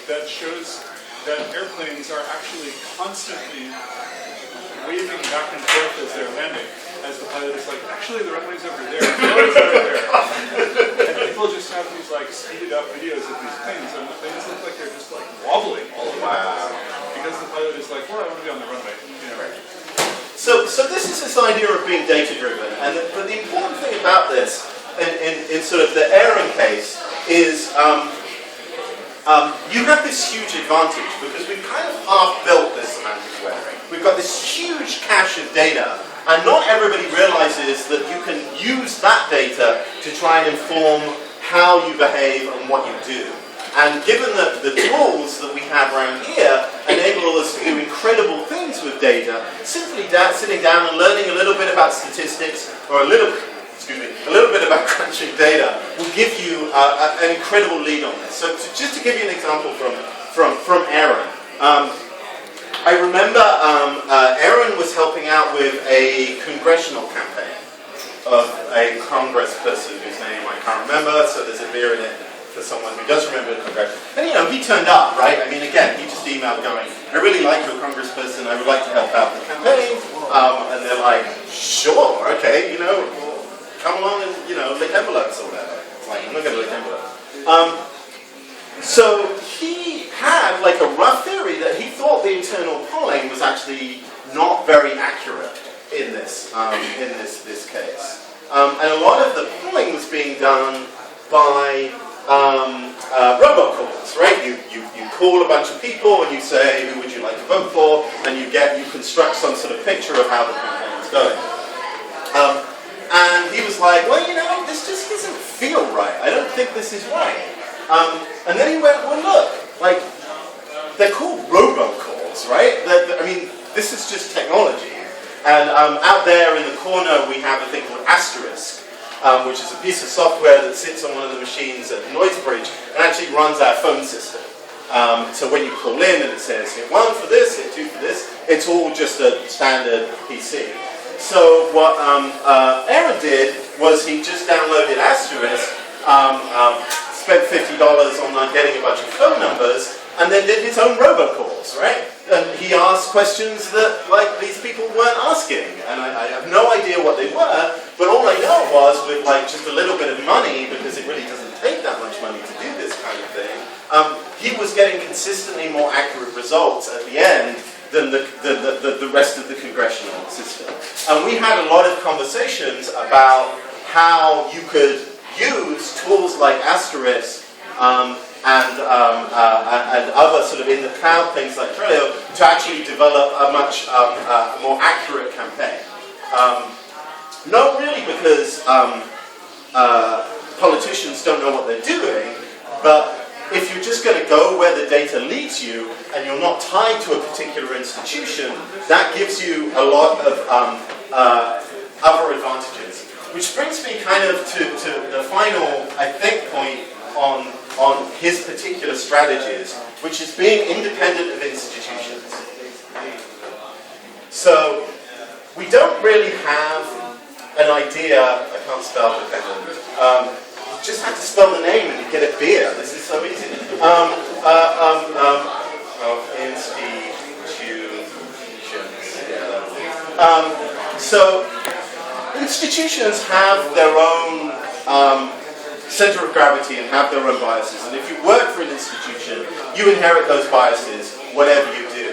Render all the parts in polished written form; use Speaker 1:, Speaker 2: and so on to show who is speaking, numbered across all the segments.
Speaker 1: that shows that airplanes are actually constantly waving back and forth as they're landing, as the pilot is like, actually the runway's over there, the runway's over there. And people just have these like speeded up videos of these planes, and the planes look like they're just like wobbling all over the place. Because the pilot is like, well, I want to be on the runway. You know, right?
Speaker 2: So this is this idea of being data-driven, but the important thing about this, in sort of the Aaron case, is you have this huge advantage because we've kind of half-built this semantic web. We've got this huge cache of data, and not everybody realizes that you can use that data to try and inform how you behave and what you do. And given that the tools that we have around here enable us to do incredible things with data, simply sitting down and learning a little bit about statistics, or a little bit about crunching data, will give you an incredible lead on this. So just to give you an example from Aaron. I remember Aaron was helping out with a congressional campaign of a congressperson whose name I can't remember, so there's a beer in it for someone who does remember the congressional. And he turned up, right? I mean, again, he just emailed going, I really like your congressperson, I would like to help out the campaign. And they're like, sure, okay, come along and, lick envelopes or whatever. It's like, I'm not going to lick envelopes. So he had like a rough theory that he thought the internal polling was actually not very accurate in this case. And a lot of the polling was being done by robocalls, right? You call a bunch of people and you say, who would you like to vote for? And you construct some sort of picture of how the campaign is going. And he was like, well, this just doesn't feel right. I don't think this is right. And then he went, well, look, like, they're called robocalls, right? This is just technology. And out there in the corner, we have a thing called Asterisk, which is a piece of software that sits on one of the machines at Knightsbridge and actually runs our phone system. So when you call in and it says, hit 1 for this, hit 2 for this, it's all just a standard PC. So what Aaron did was he just downloaded Asterisk, spent $50 on getting a bunch of phone numbers, and then did his own robocalls, right? And he asked questions that, like, these people weren't asking. And I have no idea what they were, but all I know was with, like, just a little bit of money, because it really doesn't take that much money to do this kind of thing, he was getting consistently more accurate results at the end than the rest of the congressional system. And we had a lot of conversations about how you could use tools like Asterisk and other sort of in the cloud things like Trello to actually develop a much more accurate campaign. Not really because politicians don't know what they're doing, but if you're just going to go where the data leads you and you're not tied to a particular institution, that gives you a lot of other advantages. Which brings me kind of to the final, I think, point on his particular strategies, which is being independent of institutions. So we don't really have an idea. I can't spell dependent. You just have to spell the name and you get a beer. This is so easy. Institutions. So institutions have their own center of gravity and have their own biases. And if you work for an institution, you inherit those biases, whatever you do.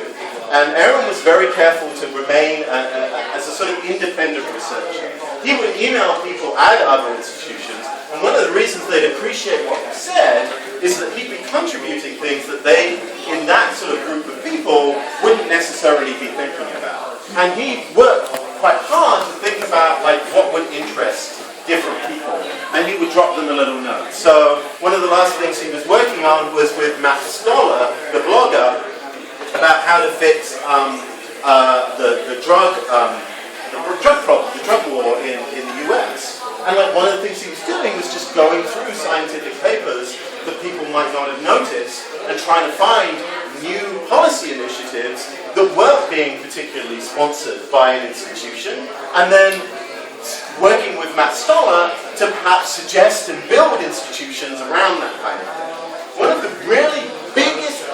Speaker 2: And Aaron was very careful to remain as a sort of independent researcher. He would email people at other institutions, and one of the reasons they'd appreciate what he said is that he'd be contributing things that they, in that sort of group of people, wouldn't necessarily be thinking about. And he worked quite hard to think about like what would interest different people, and he would drop them a little note. So one of the last things he was working on was with Matt Stoller, the blogger, about how to fix the drug problem, the drug war in the US. And like one of the things he was doing was just going through scientific papers that people might not have noticed and trying to find new policy initiatives that weren't being particularly sponsored by an institution, and then working with Matt Stoller to perhaps suggest and build institutions around that kind of thing. One of the really biggest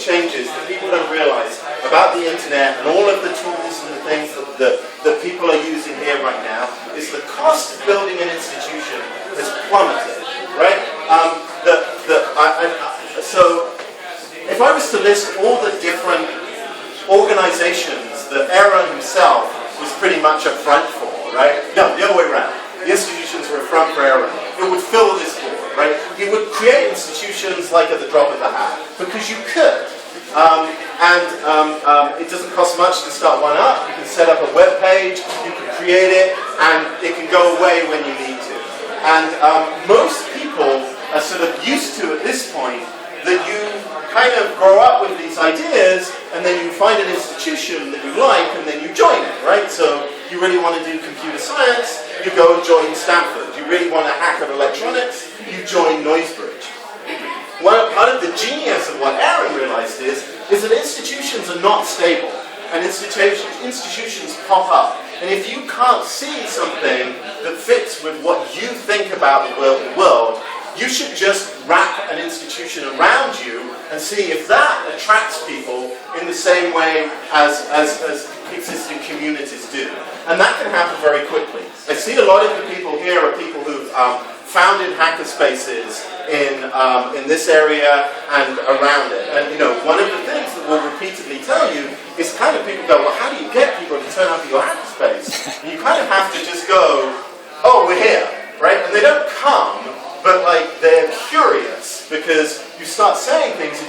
Speaker 2: changes that people don't realize about the internet and all of the tools and the things that people are using here right now is the cost of building an institution has plummeted, right? So if I was to list all the different organizations that Aaron himself was pretty much a front for, right? No, the other way around. The institutions were a front for Aaron. It would fill this board, right? He would create institutions like at the drop of the hat, because you could. It doesn't cost much to start one up. You can set up a web page, you can create it, and it can go away when you need to. And most people are sort of used to, at this point, that you kind of grow up with these ideas, and then you find an institution that you like, and then you join it, right? So you really want to do computer science, you go and join Stanford. You really want to hack at electronics, you join Noisebridge. Well, part of the genius of what Aaron realized is that institutions are not stable, and institutions pop up. And if you can't see something that fits with what you think about the world, you should just wrap an institution around you and see if that attracts people in the same way as existing communities do. And that can happen very quickly. I see a lot of the people here are people who've founded hackerspaces in this area and around it. And one of the things that we'll repeatedly tell you is kind of people go, well, how do you get people to turn up at your hackerspace? And you kind of have to just go, oh, we're here, right? And they don't come, but like they're curious because you start saying things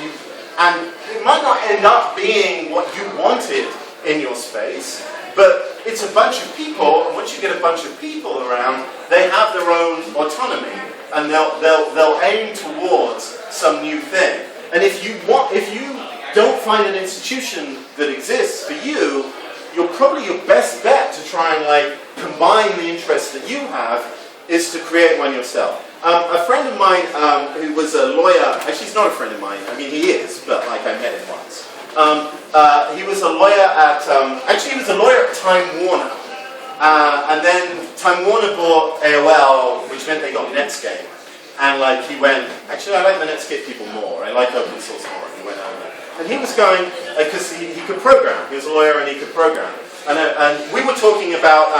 Speaker 2: and it might not end up being what you wanted in your space, but it's a bunch of people, and once you get a bunch of people around, they have their own autonomy, and they'll aim towards some new thing. And if you don't find an institution that exists for you, you're probably your best bet to try and like combine the interests that you have is to create one yourself. A friend of mine who was a lawyer, actually he's not a friend of mine, I mean he is, but like I met him once. He was a lawyer at, he was a lawyer at Time Warner. And then Time Warner bought AOL, which meant they got Netscape. And like he went, actually I like the Netscape people more, I like open source more, and he went over. And he was going, because he could program, he was a lawyer and he could program. And we were talking about,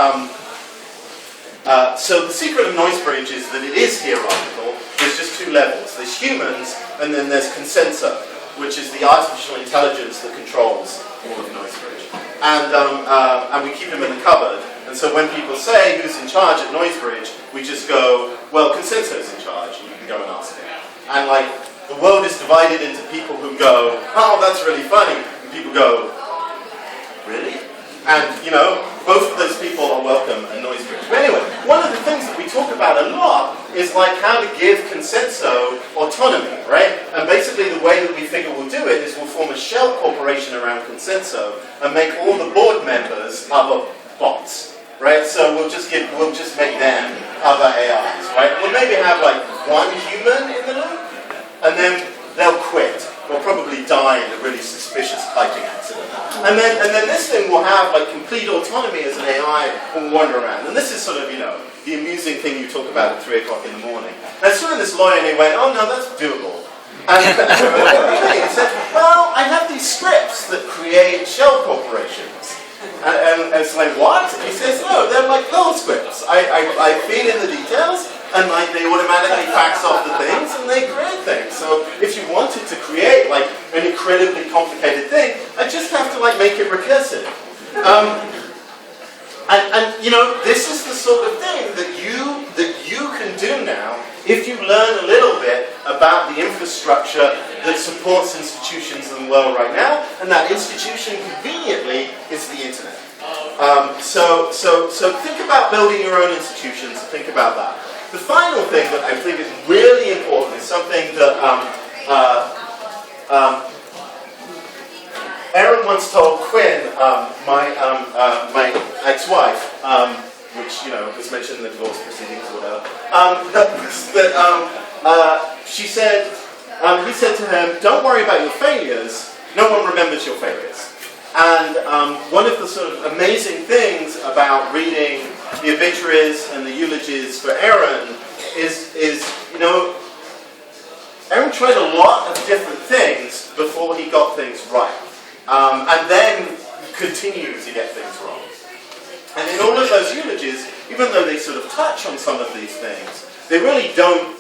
Speaker 2: so the secret of Noisebridge is that it is hierarchical. There's just two levels. There's humans, and then there's Consenso, which is the artificial intelligence that controls all of Noisebridge. And we keep him in the cupboard. And so when people say who's in charge at Noisebridge, we just go, well, Consenso's in charge, and you can go and ask him. And like, the world is divided into people who go, oh, that's really funny, and people go, really? And, both of those people are welcome at Noisebridge. But anyway, one of the things that we talk about a lot is like how to give Consenso autonomy, right? And basically the way that we figure we'll do it is we'll form a shell corporation around Consenso and make all the board members other bots, right? So we'll just make them other AIs, right? We'll maybe have like one human in the loop, and then they'll quit. They'll probably die in a really suspicious typing accident. And then this thing will have like complete autonomy as an AI and wander around. And this is sort of, the amusing thing you talk about at 3 o'clock in the morning. And I saw this lawyer and he went, oh no, that's doable. And he said, well, I have these scripts that create shell corporations. And it's like, what? And he says, no, they're like Perl scripts. I feed in the details, and like they automatically fax off the things, and they create things. So if you wanted to create like an incredibly complicated thing, I just have to like make it recursive. This is the sort of thing that you can do now if you learn a little bit about the infrastructure that supports institutions in the world right now, and that institution conveniently is the internet. So think about building your own institutions. Think about that. The final thing that I think is really important is something that Aaron once told Quinn, my ex-wife, which was mentioned in the divorce proceedings or whatever. He said to him, "Don't worry about your failures. No one remembers your failures." And one of the sort of amazing things about reading the obituaries and the eulogies for Aaron is Aaron tried a lot of different things before he got continue to get things wrong. And in all of those eulogies, even though they sort of touch on some of these things, they really don't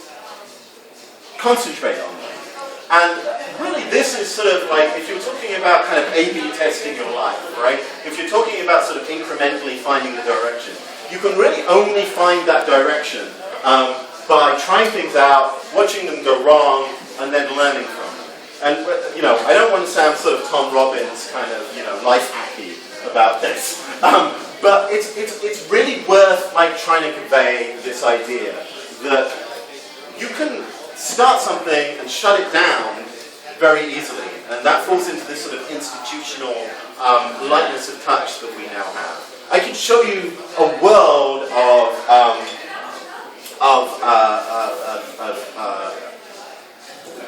Speaker 2: concentrate on them. And really this is sort of like, if you're talking about kind of A/B testing your life, right? If you're talking about sort of incrementally finding the direction, you can really only find that direction by trying things out, watching them go wrong, and then learning from them. And, you know, I don't want to sound sort of Tom Robbins kind of, you know, life hacky about this. But it's really worth like trying to convey this idea that you can start something and shut it down very easily, and that falls into this sort of institutional lightness of touch that we now have. I can show you a world of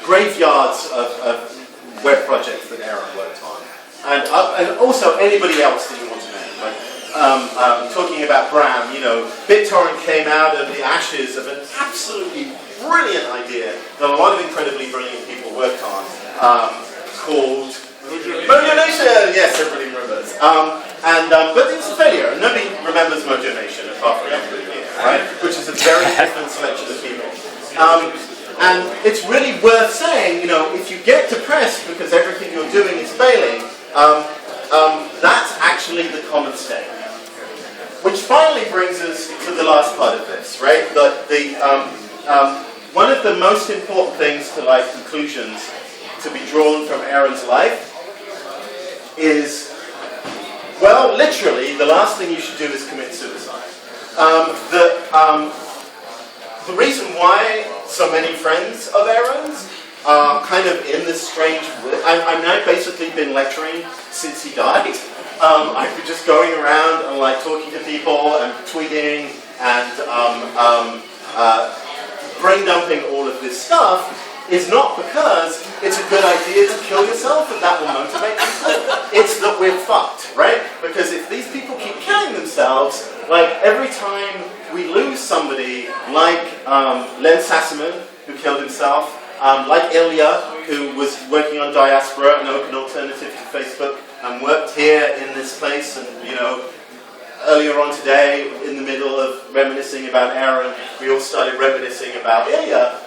Speaker 2: graveyards of web projects that Aaron worked on, and also anybody else that you want to name. Like, talking about Bram, you know, BitTorrent came out of the ashes of an absolutely brilliant idea that a lot of incredibly brilliant people worked on, called Mojo Nation. Yes, everybody remembers. But it was a failure, and nobody remembers Mojo Nation apart from everybody here, right? Which is a very different selection of people. And it's really worth saying, you know, if you get depressed because everything you're doing is failing, that's actually the common state. Which finally brings us to the last part of this, right? One of the most important things to like conclusions to be drawn from Aaron's life is, well, literally, the last thing you should do is commit suicide. The reason why so many friends of Aaron's are kind of in this strange... I've now basically been lecturing since he died. I've been just going around and like talking to people and tweeting and brain dumping all of this stuff is not because it's a good idea to kill yourself and that will motivate people. It's that we're fucked, right? Because if these people keep killing themselves, like every time we lose somebody like Len Sassaman, who killed himself, like Ilya, who was working on Diaspora, an open alternative to Facebook, and worked here in this place, and you know, earlier on today, in the middle of reminiscing about Aaron, we all started reminiscing about Ilya.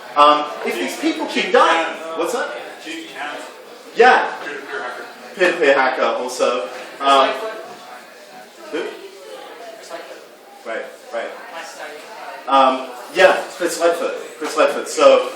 Speaker 2: If these people keep dying, what's that? Yeah, peer-to-peer hacker also. Who? Right. Yeah, Chris Lightfoot. So.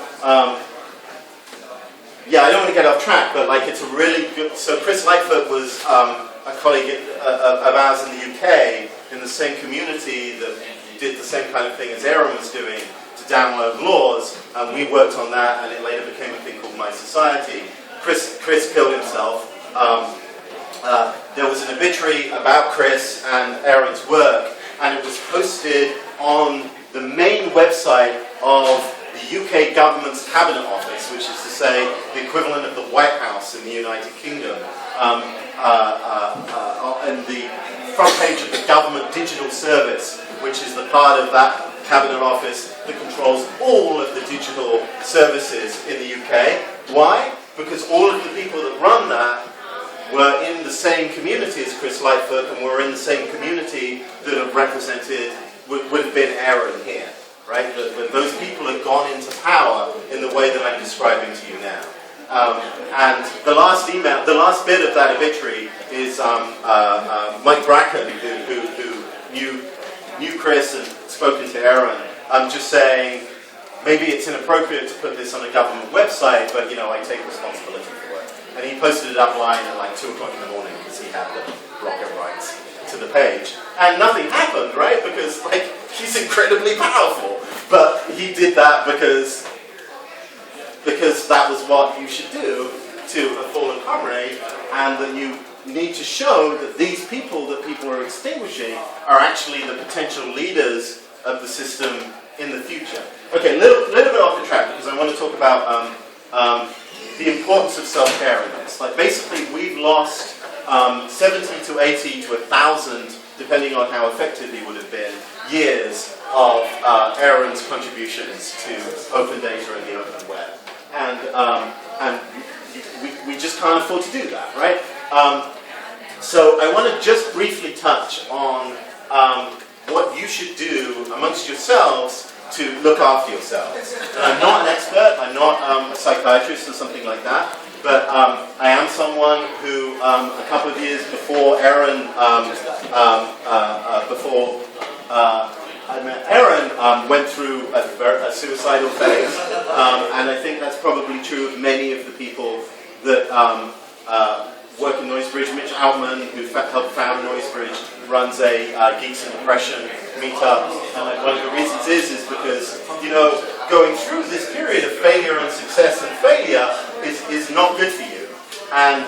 Speaker 2: Yeah, I don't want to get off track, but like it's a really good... So Chris Lightfoot was a colleague of ours in the UK in the same community that did the same kind of thing as Aaron was doing to download laws, and we worked on that, and it later became a thing called My Society. Chris killed himself. There was an obituary about Chris and Aaron's work, and it was posted on the main website of the UK government's Cabinet Office, which is to say the equivalent of the White House in the United Kingdom, and the front page of the government digital service, which is the part of that Cabinet Office that controls all of the digital services in the UK. Why? Because all of the people that run that were in the same community as Chris Lightfoot, and were in the same community that have represented, would have been Aaron here. Right? Those people have gone into power in the way that I'm describing to you now. And the last bit of that obituary is Mike Bracken, who knew Chris and spoken to Aaron, just saying, maybe it's inappropriate to put this on a government website, but you know, I take responsibility for it. And he posted it online at like 2 o'clock in the morning because he had the rocket rights to the page. And nothing happened, right? Because like he's incredibly powerful. But he did that because that was what you should do to a fallen comrade, and that you need to show that these people that people are extinguishing are actually the potential leaders of the system in the future. Okay, little bit off the track because I want to talk about the importance of self-care in this. Like basically we've lost 70 to 80 to 1,000, depending on how effective he would have been, years of Aaron's contributions to open data and the open web. And we just can't afford to do that, right? So I want to just briefly touch on what you should do amongst yourselves to look after yourselves. And I'm not an expert, I'm not a psychiatrist or something like that, but I am someone who, a couple of years before Aaron, I met Aaron, went through a suicidal phase, and I think that's probably true of many of the people that work in Noisebridge. Mitch Altman, who helped found Noisebridge, runs a Geeks and Depression meetup, and one of the reasons is because, you know, going through this period of failure and success and failure is not good for you, and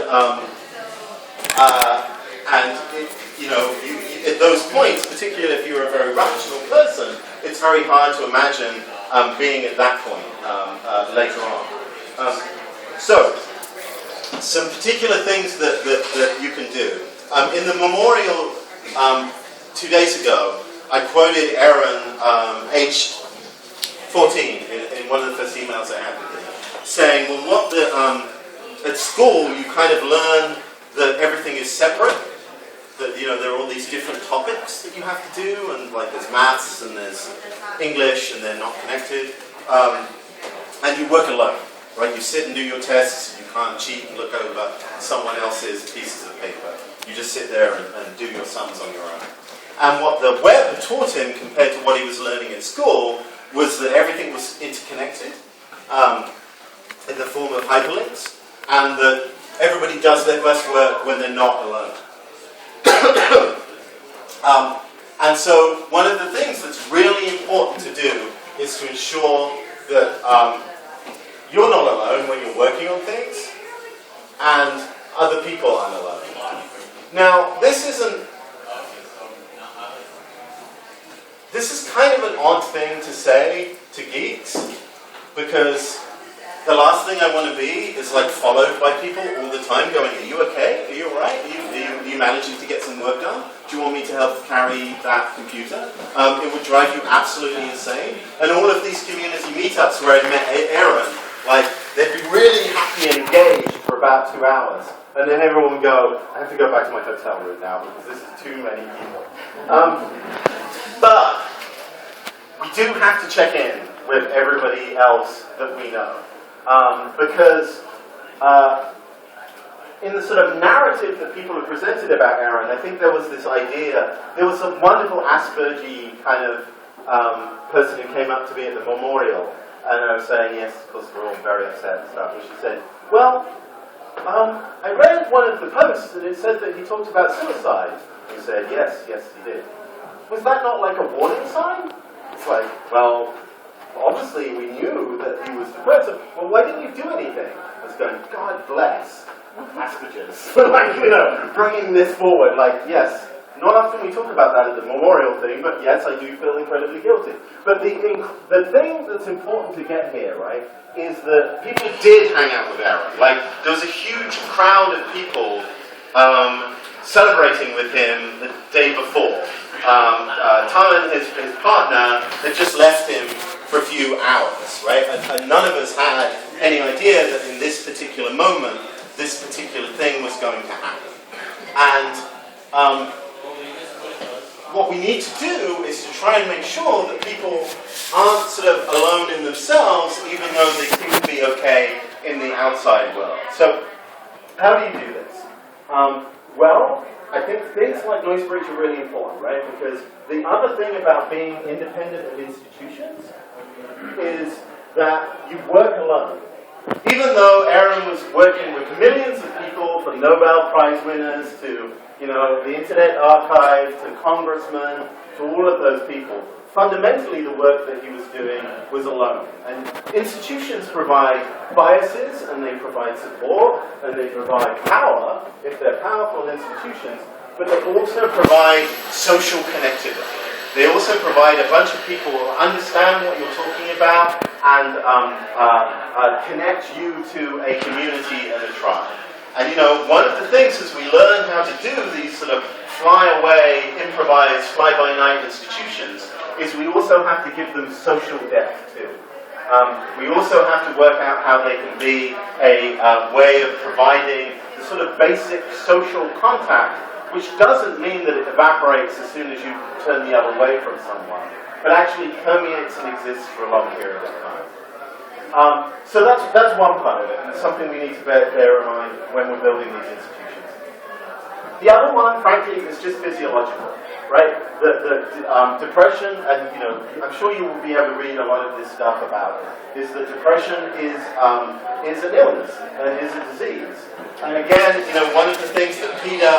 Speaker 2: at those points, particularly if you're a very rational person, it's very hard to imagine being at that point later on. So, some particular things that you can do. In the memorial 2 days ago, I quoted Aaron, aged 14, in one of the first emails I had with him, saying, well, at school you kind of learn that everything is separate, that, you know, there are all these different topics that you have to do, and like there's maths and there's English and they're not connected, and you work alone, right? You sit and do your tests, you can't cheat and look over someone else's pieces of paper. You just sit there and do your sums on your own. And what the web taught him compared to what he was learning at school was that everything was interconnected in the form of hyperlinks, and that everybody does their best work when they're not alone. And so one of the things that's really important to do is to ensure that you're not alone when you're working on things, and other people aren't alone. Now, this is kind of an odd thing to say to geeks, because the last thing I want to be is like followed by people all the time going, are you okay? Are you alright? Are you managing to get some work done? Do you want me to help carry that computer? It would drive you absolutely insane. And all of these community meetups where I met Aaron, like, they'd be really happy and engaged for about 2 hours. And then everyone would go, I have to go back to my hotel room now because this is too many people. But we do have to check in with everybody else that we know. Because in the sort of narrative that people have presented about Aaron, I think there was this idea, there was a wonderful Asperger kind of person who came up to me at the memorial, and I was saying, yes, of course, we're all very upset and stuff, and she said, well, I read one of the posts and it said that he talked about suicide. I said, yes, he did. Was that not like a warning sign? It's like, well, obviously we knew that he was depressed. Well, why didn't you do anything? I was going, God bless Asperger's for, like, you know, bringing this forward. Like, yes, not often we talk about that at the memorial thing, but yes, I do feel incredibly guilty. But the thing that's important to get here, right, is that people did hang out with Aaron. Like, there was a huge crowd of people celebrating with him the day before. Tyler, his partner, had just left him for a few hours, right? And none of us had any idea that in this particular moment, this particular thing was going to happen. And what we need to do is to try and make sure that people aren't sort of alone in themselves, even though they seem to be okay in the outside world. So, how do you do this? Well, I think things like Noisebridge are really important, right? Because the other thing about being independent of institutions is that you work alone. Even though Aaron was working with millions of people, from Nobel Prize winners to, you know, the Internet Archive, to congressmen, to all of those people, fundamentally the work that he was doing was alone. And institutions provide biases, and they provide support, and they provide power, if they're powerful institutions, but they also provide social connectivity. They also provide a bunch of people who understand what you're talking about and connect you to a community and a tribe. And, you know, one of the things as we learn how to do these sort of fly-away, improvised, fly-by-night institutions is we also have to give them social depth too. We also have to work out how they can be a way of providing the sort of basic social contact, which doesn't mean that it evaporates as soon as you turn the other way from someone, but actually permeates and exists for a long period of time. So that's one part of it, and it's something we need to bear in mind when we're building these institutions. The other one, frankly, is just physiological, right? The depression, and I'm sure you will be able to read a lot of this stuff about it, is that depression is an illness, and is a disease. And again, one of the things that Peter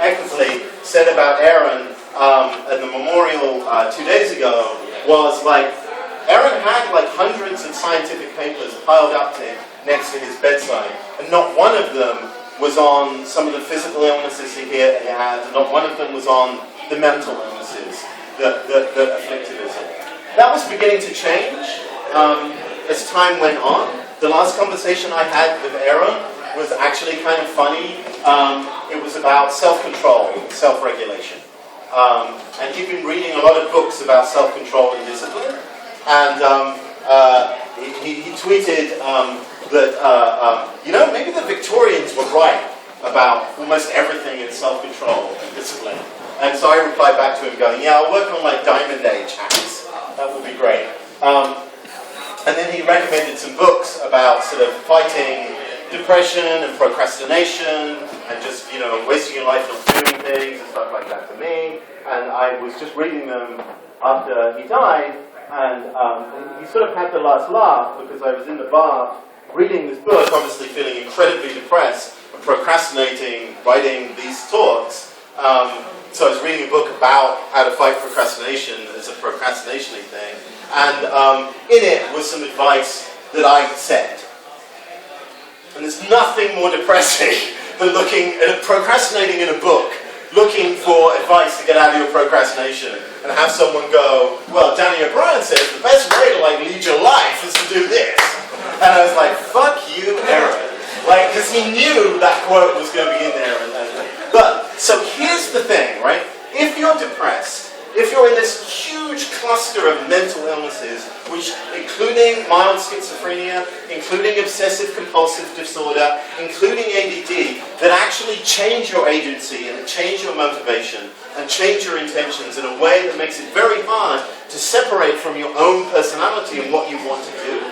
Speaker 2: Eckersley said about Aaron at the memorial 2 days ago was like, Aaron had like hundreds of scientific papers piled up next to his bedside, and not one of them was on some of the physical illnesses he had, and not one of them was on the mental illnesses that afflicted us. That was beginning to change as time went on. The last conversation I had with Aaron was actually kind of funny. It was about self-control, self-regulation. And he'd been reading a lot of books about self-control and discipline. And he tweeted that, maybe the Victorians were right about almost everything in self-control and discipline. And so I replied back to him going, yeah, I'll work on like Diamond Age hacks. That would be great. And then he recommended some books about sort of fighting depression and procrastination and just, wasting your life not doing things and stuff like that to me. And I was just reading them after he died. And he sort of had the last laugh because I was in the bath reading this book, obviously feeling incredibly depressed and procrastinating, writing these talks. So I was reading a book about how to fight procrastination as a procrastinating thing. And in it was some advice that I said. And there's nothing more depressing than looking at procrastinating in a book, looking for advice to get out of your procrastination, and have someone go, well, Danny O'Brien says the best way to lead your life is to do this. And I was like, fuck you, Aaron. Because he knew that quote was going to be in there. But, so here's the thing, right? If you're depressed, if you're in this huge cluster of mental illnesses, which including mild schizophrenia, including obsessive compulsive disorder, including ADD, that actually change your agency and change your motivation and change your intentions in a way that makes it very hard to separate from your own personality and what you want to do,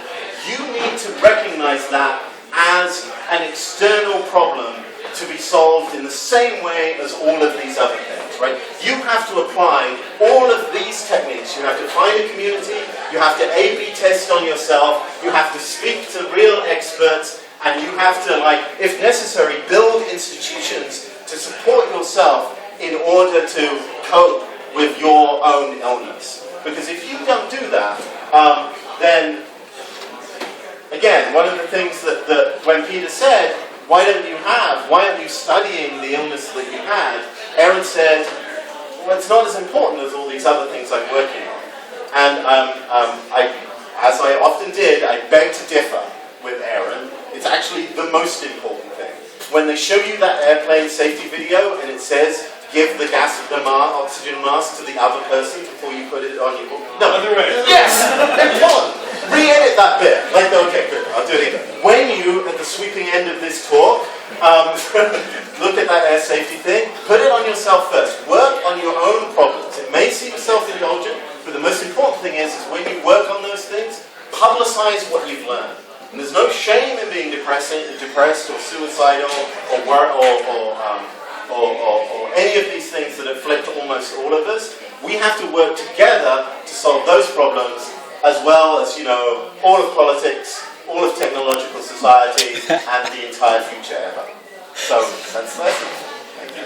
Speaker 2: you need to recognize that as an external problem to be solved in the same way as all of these other things, right? You have to apply all of these techniques. You have to find a community, you have to A/B test on yourself, you have to speak to real experts, and you have to, if necessary, build institutions to support yourself in order to cope with your own illness. Because if you don't do that, then, again, one of the things that when Peter said, why aren't you studying the illness that you had? Aaron said, well, it's not as important as all these other things I'm working on. And as I often did, I beg to differ with Aaron. It's actually the most important thing. When they show you that airplane safety video and it says, give the oxygen mask to the other person before you put it on your book. No.
Speaker 1: Other way.
Speaker 2: Yes! Important! Re-edit that bit. Okay, good. I'll do it again. When you, at the sweeping end of this talk, look at that air safety thing, put it on yourself first. Work on your own problems. It may seem self-indulgent, but the most important thing is when you work on those things, publicize what you've learned. And there's no shame in being depressed or suicidal or any of these things that afflict almost all of us. We have to work together to solve those problems, as well as, all of politics, all of technological society, and the entire future ever. So, that's the lesson. Thank you.